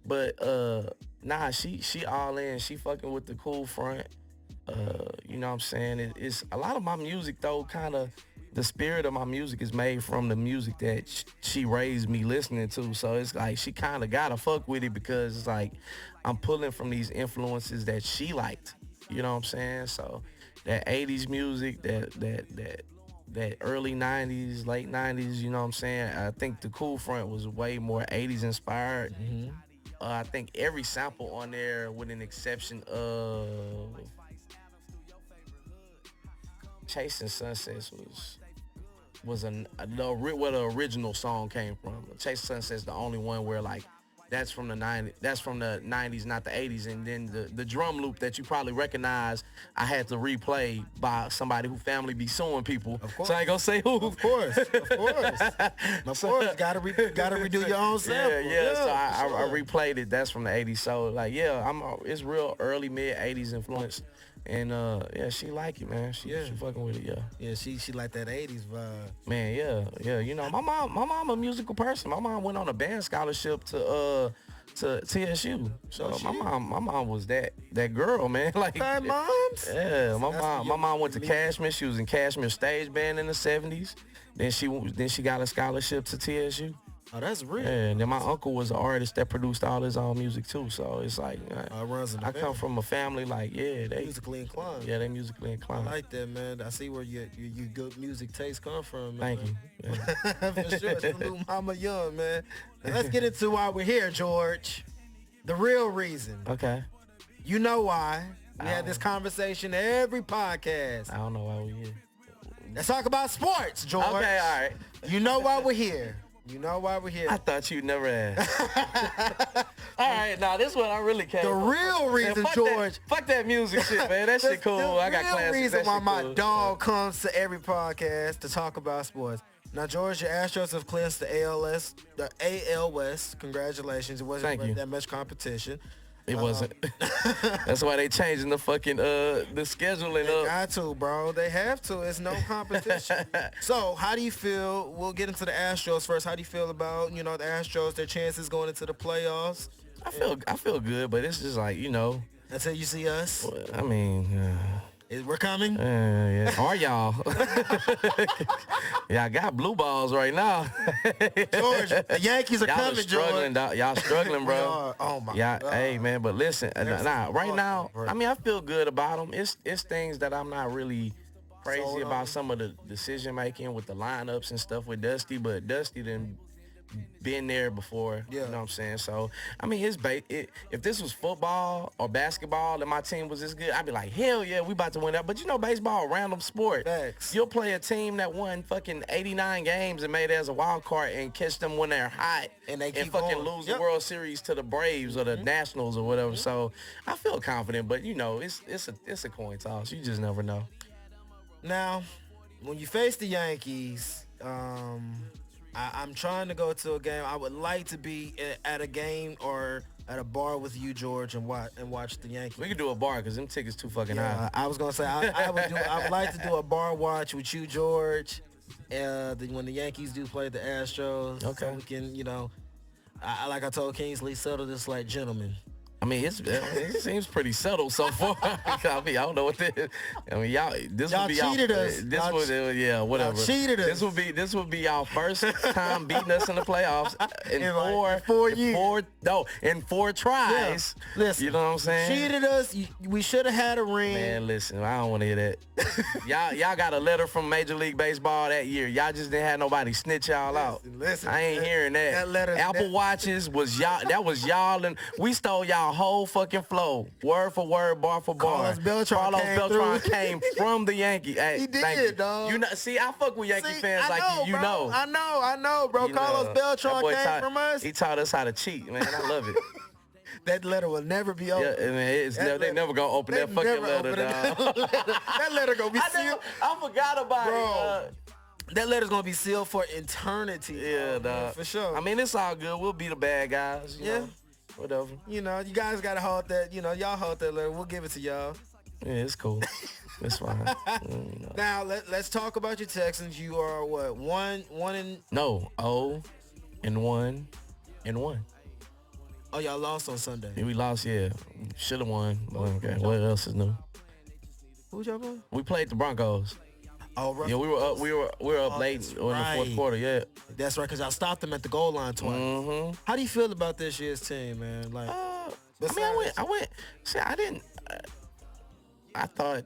But nah, she all in. She fucking with the cool front. You know what I'm saying? It's a lot of my music though, kind of. The spirit of my music is made from the music that she raised me listening to. So it's like she kind of gotta fuck with it because it's like I'm pulling from these influences that she liked. You know what I'm saying? So that 80s music, that early 90s, late 90s, you know what I'm saying? I think the Cool Front was way more 80s inspired. I think every sample on there, with an exception of Chasing Sunsets, was where the original song came from. Chasing Sunsets the only one where like that's from the 90s, not the 80s. And then the drum loop that you probably recognize, I had to replay by somebody who family be suing people. Of course. So I ain't gonna say who. Of course. Gotta redo your own sample. Yeah. So I replayed it. That's from the 80s. So like, it's real early mid 80s influence. And she like it, man. She fucking with it, Yeah, she like that 80s vibe. Man, yeah. You know, my mom a musical person. My mom went on a band scholarship to TSU. So my mom was that girl, man. Like Hey, moms? Yeah, my mom went to Cashmere. She was in Cashmere stage band in the 70s. Then she got a scholarship to TSU. Oh, that's real. Yeah, and then my uncle was an artist that produced all his own music too. So it's like Runs in the I come family. from a family like they Musically inclined. they musically I inclined. like that, man. I see where your good music taste come from, man. Thank you. Yeah. For sure. Salute Mama Young, man. Now let's get into why we're here, George. The real reason. Okay. You know why. We had this conversation every podcast. I don't know why we here. Let's talk about sports, George. Okay, all right. You know why we're here. You know why we're here. I thought you'd never ask. All right, now this one I really can't. The real reason, George. Fuck that music shit, man. That shit cool. I got classics. The real reason That why shit my cool. dog comes to every podcast to talk about sports. Now, George, your Astros have clinched the AL West. Congratulations. It wasn't Thank you. that much competition. It wasn't. That's why they changing the fucking the scheduling They up. got to, bro. They have to. It's no competition. So, how do you feel? We'll get into the Astros first. How do you feel about, the Astros, their chances going into the playoffs? I feel good, but it's just like, Until you see us, I mean, we're coming. yeah. Are y'all? Y'all got blue balls right now. George, the Yankees are Y'all coming, struggling, George. dog. Y'all struggling, bro. We are. Oh my Yeah, God. hey man, but listen, right now, bro. I mean, I feel good about them. It's things that I'm not really crazy Sold about on. some of the decision making with the lineups and stuff with Dusty, but Dusty done been there before. Yeah. You know what I'm saying? So I mean, if this was football or basketball and my team was this good, I'd be like, hell yeah, we about to win that. But baseball, a random sport. Facts. You'll play a team that won fucking 89 games and made it as a wild card and catch them when they're hot And they keep fucking going. lose Yep. the World Series to the Braves or the Nationals or whatever. So I feel confident, but it's a coin toss. You just never know. Now, when you face the Yankees, I'm trying to go to a game. I would like to be at a game or at a bar with you, George, and watch the Yankees. We could do a bar because them tickets too fucking Yeah, high. I was gonna say I would like to do a bar watch with you, George. When the Yankees do play the Astros, Okay. so we can, like I told Kingsley, settle this like gentlemen. I mean, it seems pretty subtle so far. I mean, I don't know what this. I mean, y'all would be cheated y'all, us. This Y'all would yeah, whatever. y'all cheated us. This would be y'all first time beating us in the playoffs in In like 4 years. In 4 tries. Yeah. Listen, you know what I'm saying? Cheated us. We should have had a ring. Man, listen, I don't want to hear that. y'all got a letter from Major League Baseball that year. Y'all just didn't have nobody snitch y'all out. Listen, I ain't hearing that. that letter- Apple that- Watches was y'all. That was y'all, and we stole y'all whole fucking flow, word for word, bar for bar. Carlos Beltran came Beltran through. came from the Yankees. Hey, He did, thank you. dog. You know, see, I fuck with Yankee fans like you. You bro. know. I know, bro. You Carlos know. Beltran That boy came from us. He taught us how to cheat, man. I love it. That letter will never be open. Yeah, man, they never gonna open They that fucking never letter, open dog. That letter gonna be sealed. I forgot about Bro. it. That letter's gonna be sealed for eternity. Yeah, dog. for sure. I mean, it's all good. We'll be the bad guys. You know? Whatever. you guys gotta hold that. Y'all hold that letter. We'll give it to y'all. Yeah, it's cool. It's fine. Now let's talk about your Texans. You are what, one and No, 0-1. oh, y'all lost on Sunday. We lost, yeah. Should have won. But okay, what else is new? Who y'all playing? We played the Broncos. Oh, right. Yeah, we were up. We were up late that's in the fourth right. quarter. Yeah. That's right, because y'all stopped them at the goal line twice. Mm-hmm. How do you feel about this year's team, man? Like, I mean, I went. See, I didn't. I thought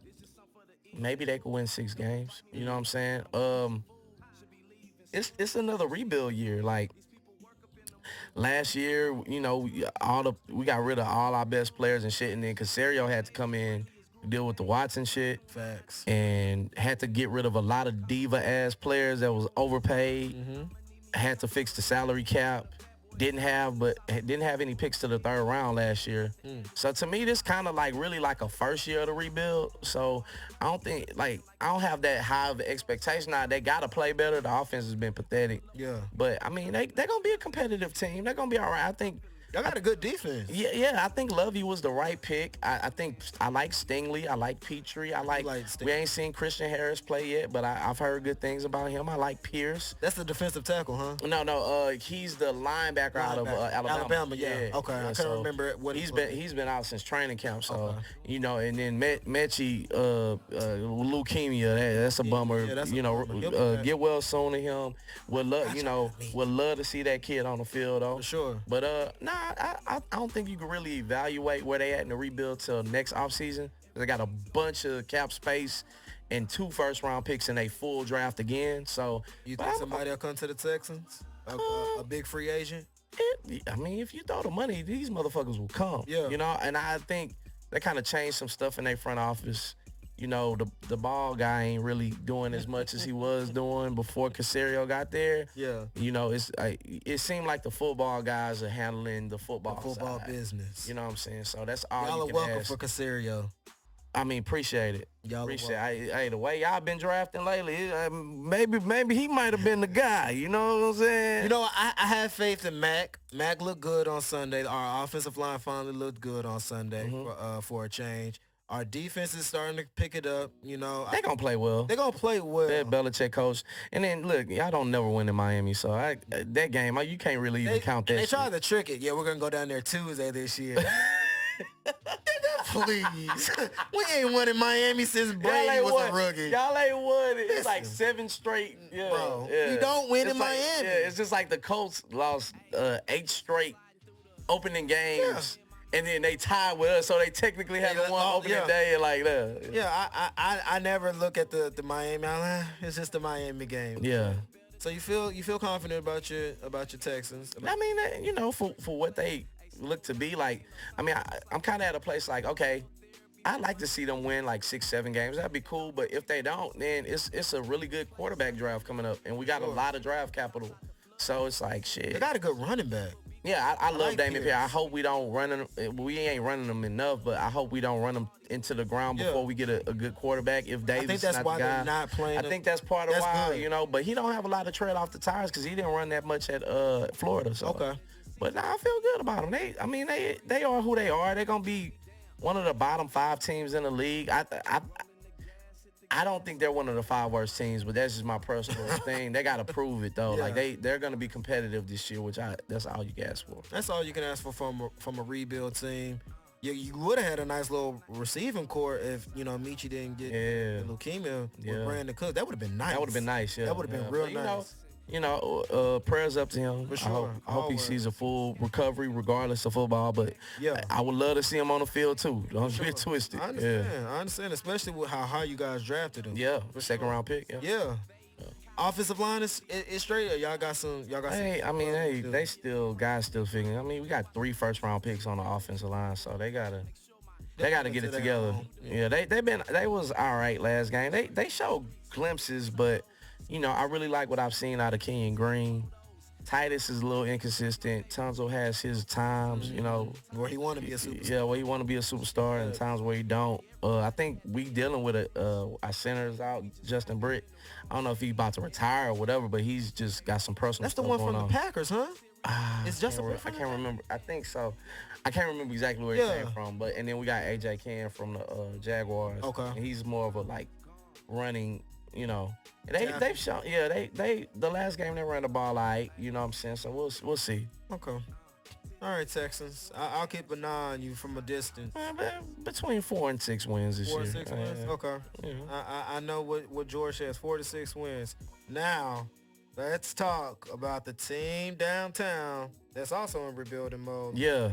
maybe they could win 6 games. You know what I'm saying? It's another rebuild year. Like last year, we got rid of all our best players and shit, and then Casario had to come in, deal with the Watson shit, facts. and had to get rid of a lot of diva ass players that was overpaid. Had to fix the salary cap. Didn't have any picks to the 3rd round last year. So to me, this kind of really like a first year of the rebuild. So I don't have that high of expectation. Now they gotta play better. The offense has been pathetic. Yeah. But I mean, they're gonna be a competitive team. They're gonna be all right. Y'all got a good defense. Yeah. I think Lovey was the right pick. I think I like Stingley. I like Petrie. We ain't seen Christian Harris play yet, but I've heard good things about him. I like Pierce. That's the defensive tackle, huh? No. He's the linebacker out of Alabama. Alabama, yeah. Okay, I can't remember what he's been out since training camp. So and then Mechie, leukemia. That's a bummer. Yeah, that's a bummer. Get well soon to him. Would love to see that kid on the field though. For sure. But I don't think you can really evaluate where they at in the rebuild till next offseason. They got a bunch of cap space and 2 first-round picks in a full draft again. So you think somebody will come to the Texans? A big free agent? If you throw the money, these motherfuckers will come. Yeah. And I think they kind of changed some stuff in their front office. The ball guy ain't really doing as much as he was doing before Caserio got there. Yeah. It seemed like the football guys are handling the football side. Business. You know what I'm saying? So that's all y'all you can are welcome ask. for Caserio. Appreciate it. Y'all appreciate it. Hey, the way y'all been drafting lately, maybe he might have been the guy. You know what I'm saying? I have faith in Mac. Mac looked good on Sunday. Our offensive line finally looked good on Sunday for a change. Our defense is starting to pick it up. They gonna play well. They're gonna play well. That Belichick coach. And then look, y'all don't never win in Miami, so that game you can't really even count that. They tried to trick it. Yeah, we're gonna go down there Tuesday this year. Please. We ain't won in Miami since Brady was a rookie. Y'all ain't won. It's like 7 straight. Yeah, bro. Yeah. You don't win in like, Miami. Yeah, it's just like the Colts lost 8 straight opening games. Yeah. And then they tied with us, so they technically had one opening day and like that. Yeah, I never look at the Miami. It's just the Miami game. Yeah. So you feel confident about your Texans? For what they look to be like. I'm kind of at a place like, okay, I'd like to see them win like 6-7 games. That'd be cool. But if they don't, then it's a really good quarterback draft coming up, and we got a lot of draft capital. So it's like shit. They got a good running back. Yeah, I love Damian Pierce. I hope we don't run him. We ain't running them enough, but I hope we don't run them into the ground before we get a good quarterback. If Davis, I think that's why they're not playing. I think that's part of why, But he don't have a lot of tread off the tires because he didn't run that much at Florida. So. Okay. But I feel good about them. They are who they are. They're gonna be one of the bottom 5 teams in the league. I don't think they're one of the 5 worst teams, but that's just my personal thing. They got to prove it, though. Yeah. Like, they're going to be competitive this year, that's all you can ask for. That's all you can ask for from a rebuild team. You would have had a nice little receiving core if, Michi didn't get leukemia with Brandon Cook. That would have been nice. That would have been nice, yeah. That would have been real nice. Prayers up to him. For sure. I hope he sees a full recovery regardless of football, but I would love to see him on the field too. Don't get twisted. I understand, especially with how high you guys drafted him. Yeah, second round pick. Yeah. Offensive line is straight. Or y'all got some. They still figuring. We got 3 first round picks on the offensive line, so they gotta get it together. Yeah, they was all right last game. They showed glimpses, but. I really like what I've seen out of Kenyon Green. Titus is a little inconsistent. Tunzel has his times, where he want to be a superstar. Yeah, where he want to be a superstar, and times where he don't. I think we dealing with our centers out, Justin Britt. I don't know if he's about to retire or whatever, but he's just got some personal stuff going on. That's the one from the Packers, huh? It's Justin Britt. I can't remember. I think so. I can't remember exactly where he came from, and then we got AJ Cann from the Jaguars. Okay. And he's more of a running. They've shown, they the last game they ran the ball right, you know what I'm saying? So we'll see. Okay. All right, Texans. I'll keep an eye on you from a distance. Between 4 and 6 wins this year. 4 and 6 wins? Okay. Yeah. I know what George has, 4 to 6 wins. Now, let's talk about the team downtown that's also in rebuilding mode. Yeah.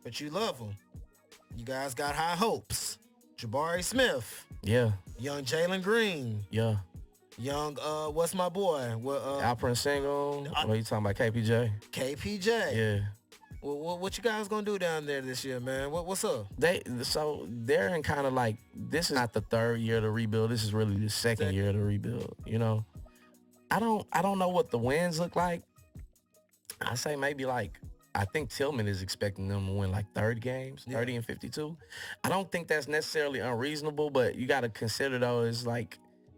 But you love them. You guys got high hopes. Jabari Smith. Yeah. Young Jalen Green. Yeah. Young, what's my boy? Alperen Sengun. What are you talking about? KPJ? KPJ. Yeah. What you guys gonna do down there this year, man? What's up? They're in kind of like, this is not the 3rd year of the rebuild. This is really the second year of the rebuild. I don't know what the wins look like. I say maybe I think Tillman is expecting them to win 30 games, 30 and 52. I don't think that's necessarily unreasonable, but you got to consider though, it's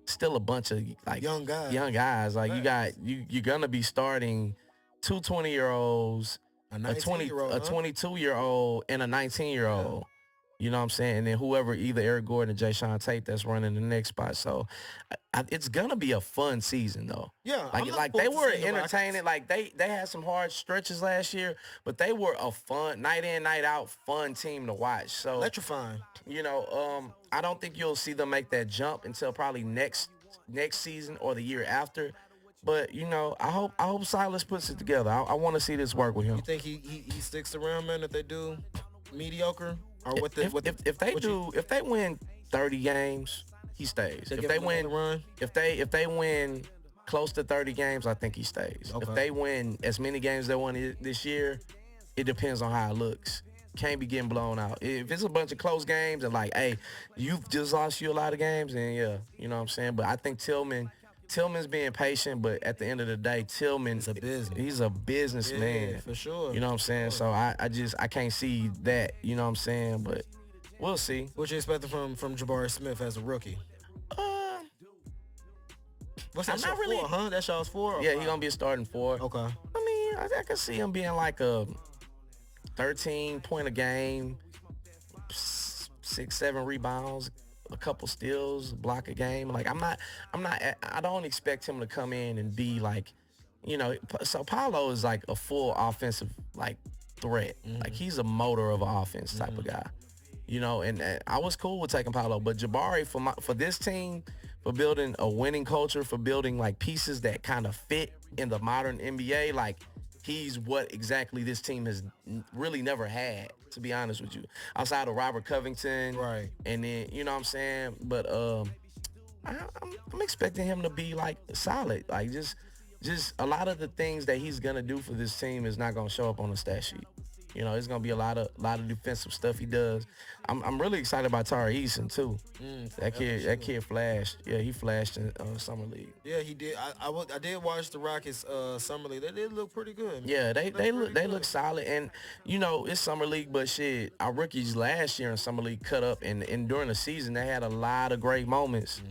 still a bunch of young guys. You're gonna be starting 2 20-year-olds, A a 19-year-old, 22-year-old and a 19-year-old. You know what I'm saying? And then whoever, either Eric Gordon or Jay Sean Tate, that's running the next spot. So it's gonna be a fun season though. Yeah, I'm looking Like forward they to were seeing the Rockets. entertaining. Like they had some hard stretches last year, but they were a fun night in, night out fun team to watch. So Electrifying. I don't think you'll see them make that jump until probably next season or the year after. But I hope Silas puts it together. I want to see this work with him. You think he sticks around, man? If they do mediocre, or if they win 30 games, he stays. If they win close to 30 games, I think he stays. Okay. If they win as many games they won this year, it depends on how it looks. Can't be getting blown out. If it's a bunch of close games and like, hey, you've just lost you a lot of games, then yeah, you know what I'm saying. But I think Tillman's being patient, but at the end of the day, Tillman's a business. He's a businessman. Yeah, for sure. You know what I'm saying? So I can't see that, you know what I'm saying? But we'll see. What you expecting from Jabari Smith as a rookie? What's that? Not really. 4, huh? That show's 4? Yeah, he's going to be a starting 4. Okay. I mean, I can see him being like a 13-point a game, 6-7 rebounds, a couple steals, block a game. Like I don't expect him to come in and be like, so Paolo is like a full offensive like threat. Mm-hmm. Like he's a motor of an offense type of guy. And I was cool with taking Paolo, but Jabari for this team, for building a winning culture, for building like pieces that kind of fit in the modern NBA, like he's what exactly this team has really never had, to be honest with you, outside of Robert Covington. Right. And then, you know what I'm saying? But I'm expecting him to be like solid. Like just a lot of the things that he's going to do for this team is not going to show up on the stat sheet. It's gonna be a lot of defensive stuff he does. I'm really excited about Tari Eason too. That kid flashed. Yeah, he flashed in summer league. Yeah, he did. I did watch the Rockets summer league. They did look pretty good. Yeah, they look solid. And it's summer league, but shit, our rookies last year in summer league cut up, and during the season they had a lot of great moments.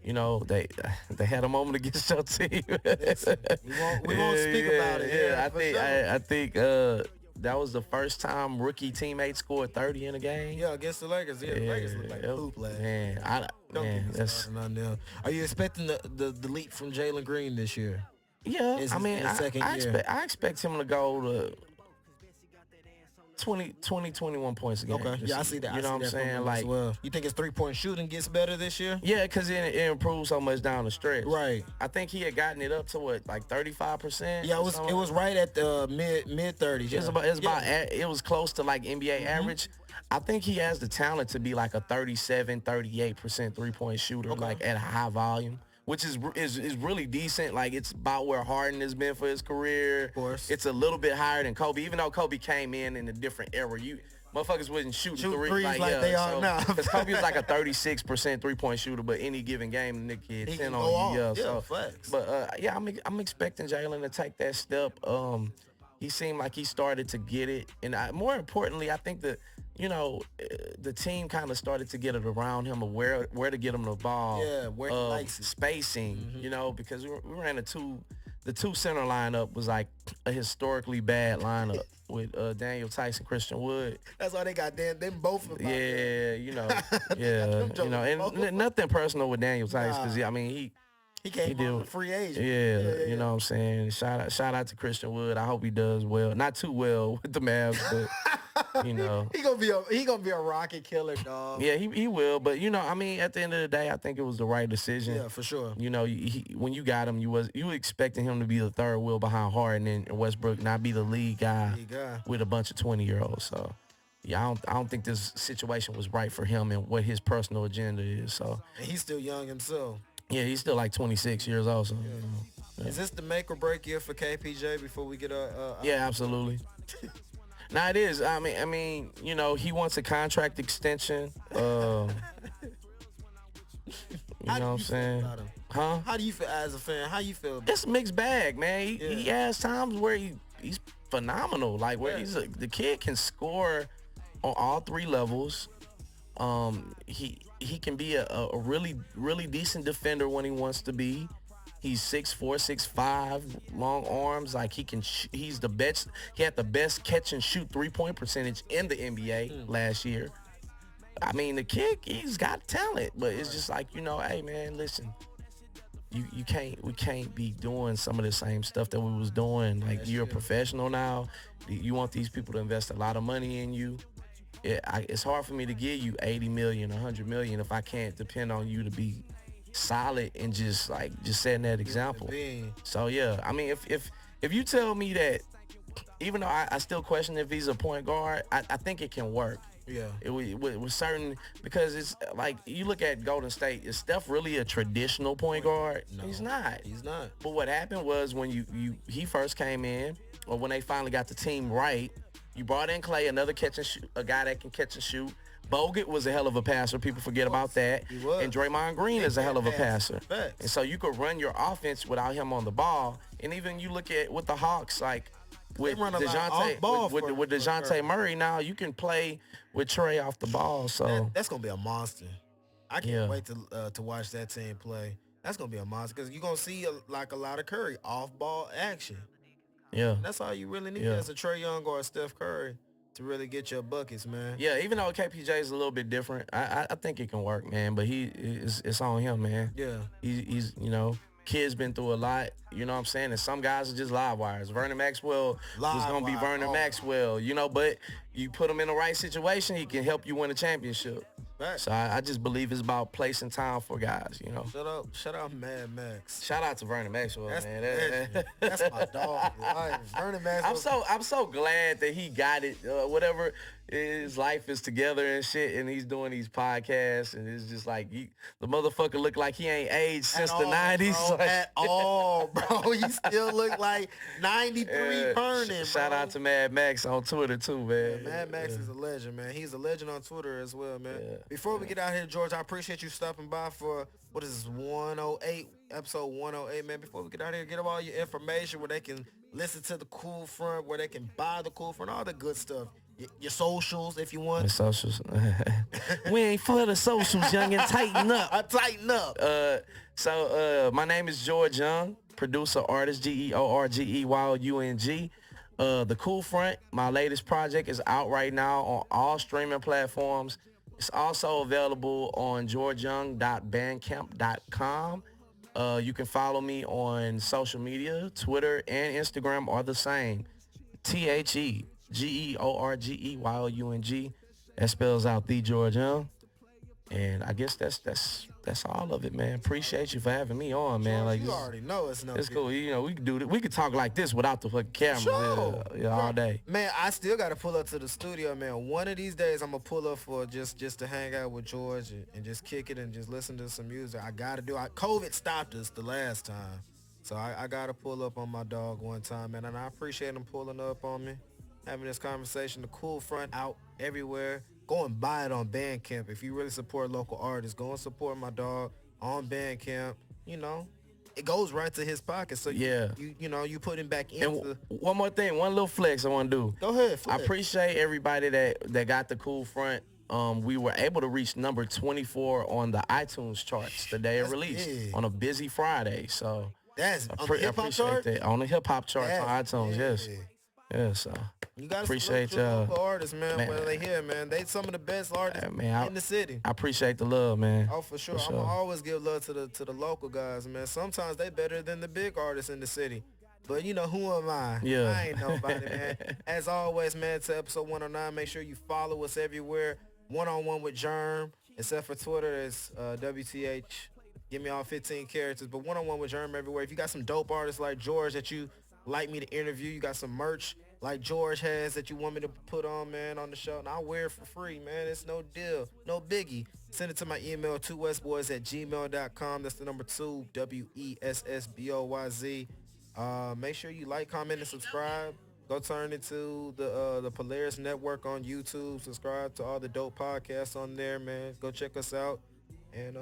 Mm-hmm. They had a moment against your team. we won't speak about it. Yeah, I think that was the first time rookie teammates scored 30 in a game. Yeah, against the Lakers. Yeah, the Lakers look like poop last. Man, Are you expecting the leap from Jalen Green this year? Yeah, I expect him to go to 21 points a game. Okay, yeah, I see that. You know what I'm saying? Like, well, you think his 3-point shooting gets better this year? Yeah, because it improves so much down the stretch. Right. I think he had gotten it up to what, like 35%. Yeah, it was right at the mid 30s. Yeah. It was close to like NBA average. I think he has the talent to be like a 37, 38% 3-point shooter, like at a high volume, which is really decent. Like it's about where Harden has been for his career. Of course. It's a little bit higher than Kobe, even though Kobe came in a different era. Motherfuckers wasn't shooting threes like they are now. Because Kobe was like a 36% 3-point shooter, but any given game, the nigga hit 10 on you. Yeah, flex. But I'm expecting Jalen to take that step. He seemed like he started to get it, and more importantly, I think that the team kind of started to get it around him of where to get him the ball. Yeah, where he likes it. Spacing. Because we ran the two center lineup was like a historically bad lineup with Daniel Tice and Christian Wood. That's why they got them both. And nothing personal with Daniel Tice because he came from a free agent. Yeah, you know what I'm saying? Shout out to Christian Wood. I hope he does well. Not too well with the Mavs, but he gonna be a rocket killer, dog. Yeah, he will. But at the end of the day, I think it was the right decision. Yeah, for sure. When you got him, you were expecting him to be the third wheel behind Harden and Westbrook, not be the lead guy with a bunch of 20-year-olds. So yeah, I don't think this situation was right for him and what his personal agenda is. So and he's still young himself. Yeah, he's still like 26 years old. So, Is this the make or break year for KPJ before we get Yeah, absolutely. Now it is. I mean, he wants a contract extension. You know what I'm saying? Huh? How do you feel as a fan? How you feel? It's a mixed bag, man. He has times where he's phenomenal. Like where the kid can score on all three levels. He can be a really, really decent defender when he wants to be. He's 6'4", 6'5", long arms. Like he's the best. He had the best catch and shoot 3-point percentage in the NBA last year. I mean, the kid, he's got talent, but it's just like, hey man, listen, you can't we can't be doing some of the same stuff that we was doing. Like you're a professional now. You want these people to invest a lot of money in you. It's hard for me to give you 80 million, 100 million if I can't depend on you to be solid and just setting that example. So yeah, I mean, if you tell me that, even though I still question if he's a point guard, I think it can work. Yeah. With certain, because it's like you look at Golden State, is Steph really a traditional point guard? No, he's not. He's not. But what happened was when he first came in, or when they finally got the team right, you brought in Clay, another catch and shoot, a guy that can catch and shoot. Bogut was a hell of a passer. People forget about that. He was. And Draymond Green is a hell of a passer. Facts. And so you could run your offense without him on the ball. And even you look at with the Hawks, like with DeJounte Murray, now you can play with Trey off the ball. So that's gonna be a monster. I can't wait to watch that team play. That's gonna be a monster because you're gonna see a lot of Curry off ball action. Yeah, that's all you really need as a Trae Young or a Steph Curry to really get your buckets, man. Yeah, even though KPJ is a little bit different, I think it can work, man. But it's on him, man. Yeah, he's kid's been through a lot, you know what I'm saying? And some guys are just live wires. Vernon Maxwell was going to be Vernon Maxwell, but you put him in the right situation, he can help you win a championship. Right. So I just believe it's about place and time for guys, Shout out Mad Max. Shout out to Vernon Maxwell, man. That's my dog. Vernon Maxwell. I'm so glad that he got it. Whatever his life is together and shit, and he's doing these podcasts, and it's just like the motherfucker look like he ain't aged since the 90s. Bro, at all, bro. You still look like 93 burning. Shout out to Mad Max on Twitter too, man. Yeah, Mad Max is a legend, man. He's a legend on Twitter as well, man. Yeah. Before we get out here, George, I appreciate you stopping by for, what is this, 108, episode 108, man. Before we get out here, get them all your information where they can listen to the Cool Front, where they can buy the Cool Front, all the good stuff. Your socials, if you want. The socials. We ain't for the socials, young, and tighten up. Tighten up. So my name is George Young, producer, artist, GeorgeYoung. The Cool Front, my latest project, is out right now on all streaming platforms. It's also available on georgeyoung.bandcamp.com. You can follow me on social media. Twitter and Instagram are the same. TheGeorgeYoung. That spells out The George Young. And I guess that's all of it, man. Appreciate you for having me on, man. Like, you already know it's cool. We can do it. We could talk like this without the fucking camera all day. Man, I still got to pull up to the studio, man. One of these days, I'm gonna pull up for just to hang out with George and just kick it and just listen to some music. I gotta do. COVID stopped us the last time, so I gotta pull up on my dog one time, man. And I appreciate him pulling up on me, having this conversation. The Cool Front out everywhere. Go and buy it on Bandcamp. If you really support local artists, go and support my dog on Bandcamp. It goes right to his pocket. So you put him back into. And one more thing, one little flex I want to do. Go ahead. I appreciate everybody that got the Cool Front. We were able to reach number 24 on the iTunes charts the day of release on a busy Friday. So that's on the hip hop chart. That. On the hip hop charts on iTunes. Yes. Yeah, so you gotta appreciate y'all artists, man. When they here, man, they some of the best artists in the city. I appreciate the love, man. Oh, for sure. I'm gonna always give love to the local guys, man. Sometimes they better than the big artists in the city. But who am I? Yeah. I ain't nobody, man. As always, man, to episode 109, make sure you follow us everywhere. One-on-one with Jerm, except for Twitter, it's WTH. Give me all 15 characters. But one-on-one with Jerm everywhere. If you got some dope artists like George that you like me to interview, you got some merch like George has that you want me to put on, man, on the show, and I'll wear it for free, man. It's no deal. No biggie. Send it to my email, 2westboys@gmail.com. That's the number 2, WESSBOYZ. Make sure you like, comment, and subscribe. Go turn into the Polaris Network on YouTube. Subscribe to all the dope podcasts on there, man. Go check us out. And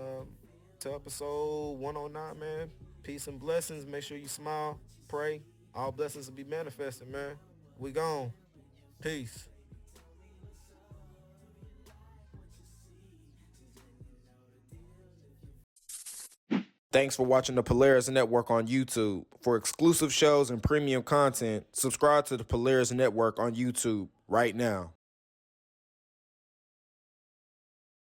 to episode 109, man. Peace and blessings. Make sure you smile, pray. All blessings will be manifested, man. We gone. Peace. Thanks for watching the Polaris Network on YouTube. For exclusive shows and premium content, subscribe to the Polaris Network on YouTube right now.